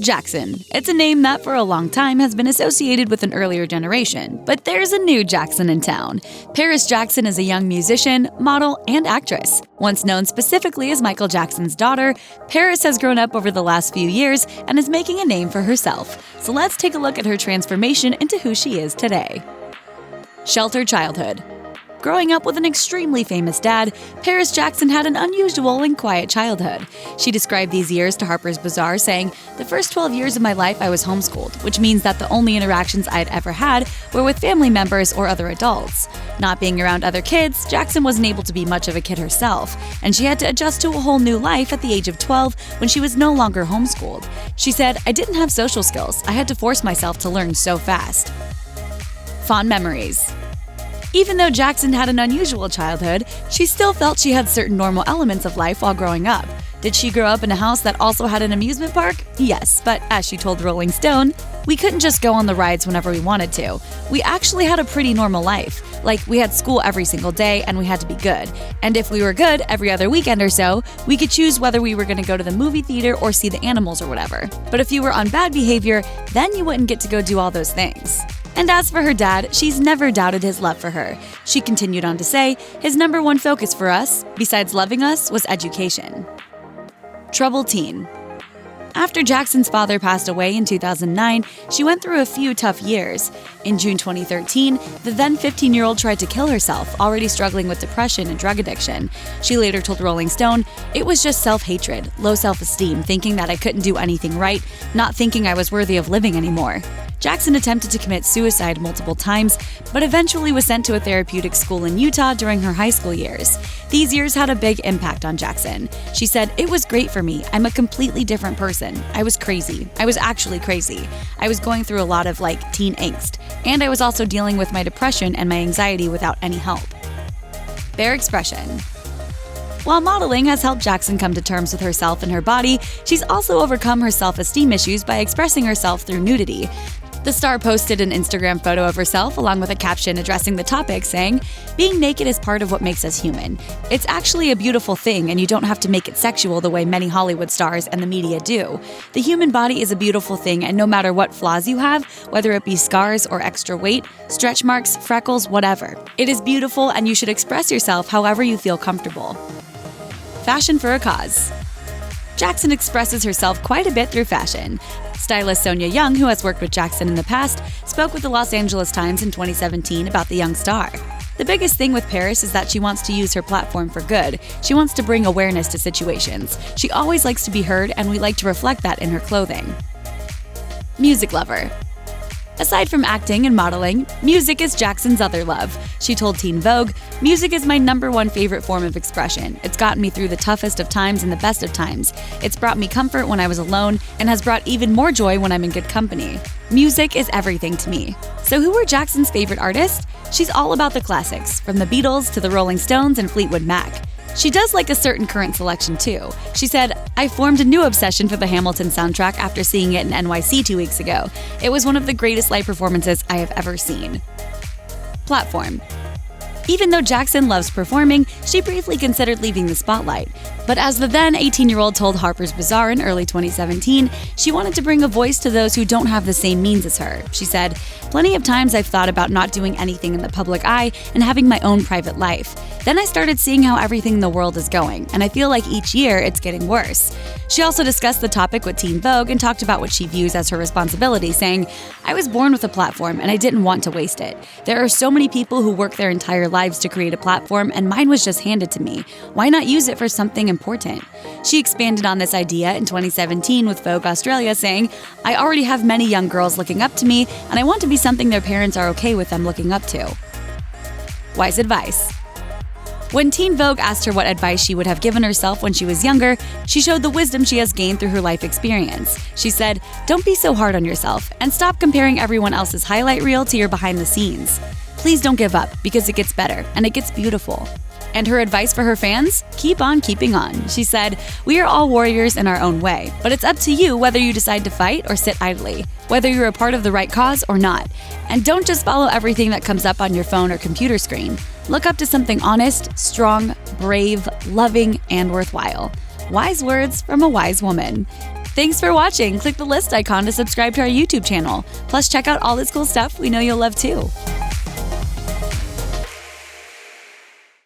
Jackson. It's a name that for a long time has been associated with an earlier generation, but there's a new Jackson in town. Paris Jackson is a young musician, model, and actress. Once known specifically as Michael Jackson's daughter, Paris has grown up over the last few years and is making a name for herself. So let's take a look at her transformation into who she is today. Sheltered childhood. Growing up with an extremely famous dad, Paris Jackson had an unusual and quiet childhood. She described these years to Harper's Bazaar, saying, "The first 12 years of my life I was homeschooled, which means that the only interactions I'd ever had were with family members or other adults. Not being around other kids, Jackson wasn't able to be much of a kid herself, and she had to adjust to a whole new life at the age of 12 when she was no longer homeschooled. She said, I didn't have social skills. I had to force myself to learn so fast." Fond memories. Even though Jackson had an unusual childhood, she still felt she had certain normal elements of life while growing up. Did she grow up in a house that also had an amusement park? Yes, but as she told Rolling Stone, "We couldn't just go on the rides whenever we wanted to. We actually had a pretty normal life. Like, we had school every single day and we had to be good. And if we were good every other weekend or so, we could choose whether we were going to go to the movie theater or see the animals or whatever. But if you were on bad behavior, then you wouldn't get to go do all those things." And as for her dad, she's never doubted his love for her. She continued on to say, "His number one focus for us, besides loving us, was education." Troubled teen. After Jackson's father passed away in 2009, she went through a few tough years. In June 2013, the then 15-year-old tried to kill herself, already struggling with depression and drug addiction. She later told Rolling Stone, "It was just self-hatred, low self-esteem, thinking that I couldn't do anything right, not thinking I was worthy of living anymore." Jackson attempted to commit suicide multiple times, but eventually was sent to a therapeutic school in Utah during her high school years. These years had a big impact on Jackson. She said, "It was great for me. I'm a completely different person. I was crazy. I was actually crazy. I was going through a lot of teen angst. And I was also dealing with my depression and my anxiety without any help." Bare expression. While modeling has helped Jackson come to terms with herself and her body, she's also overcome her self-esteem issues by expressing herself through nudity. The star posted an Instagram photo of herself along with a caption addressing the topic, saying, "Being naked is part of what makes us human. It's actually a beautiful thing, and you don't have to make it sexual the way many Hollywood stars and the media do. The human body is a beautiful thing, and no matter what flaws you have, whether it be scars or extra weight, stretch marks, freckles, whatever, it is beautiful and you should express yourself however you feel comfortable." Fashion for a cause. Jackson expresses herself quite a bit through fashion. Stylist Sonia Young, who has worked with Jackson in the past, spoke with the Los Angeles Times in 2017 about the young star. The biggest thing with Paris is that she wants to use her platform for good. She wants to bring awareness to situations. She always likes to be heard, and we like to reflect that in her clothing. Music lover. Aside from acting and modeling, music is Jackson's other love. She told Teen Vogue, "Music is my number one favorite form of expression. It's gotten me through the toughest of times and the best of times. It's brought me comfort when I was alone and has brought even more joy when I'm in good company. Music is everything to me." So who were Jackson's favorite artists? She's all about the classics, from the Beatles to the Rolling Stones and Fleetwood Mac. She does like a certain current selection too. She said, "I formed a new obsession for the Hamilton soundtrack after seeing it in NYC 2 weeks ago. It was one of the greatest live performances I have ever seen." Platform. Even though Jackson loves performing, she briefly considered leaving the spotlight. But as the then 18-year-old told Harper's Bazaar in early 2017, she wanted to bring a voice to those who don't have the same means as her. She said, "Plenty of times I've thought about not doing anything in the public eye and having my own private life. Then I started seeing how everything in the world is going, and I feel like each year it's getting worse." She also discussed the topic with Teen Vogue and talked about what she views as her responsibility, saying, "I was born with a platform and I didn't want to waste it. There are so many people who work their entire lives to create a platform, and mine was just handed to me. Why not use it for something important?" She expanded on this idea in 2017 with Vogue Australia, saying, "I already have many young girls looking up to me, and I want to be something their parents are okay with them looking up to." Wise advice. When Teen Vogue asked her what advice she would have given herself when she was younger, she showed the wisdom she has gained through her life experience. She said, "Don't be so hard on yourself, and stop comparing everyone else's highlight reel to your behind the scenes. Please don't give up, because it gets better, and it gets beautiful." And her advice for her fans? Keep on keeping on. She said, "We are all warriors in our own way, but it's up to you whether you decide to fight or sit idly, whether you're a part of the right cause or not. And don't just follow everything that comes up on your phone or computer screen. Look up to something honest, strong, brave, loving, and worthwhile." Wise words from a wise woman. Thanks for watching. Click the list icon to subscribe to our YouTube channel. Plus, check out all this cool stuff we know you'll love too.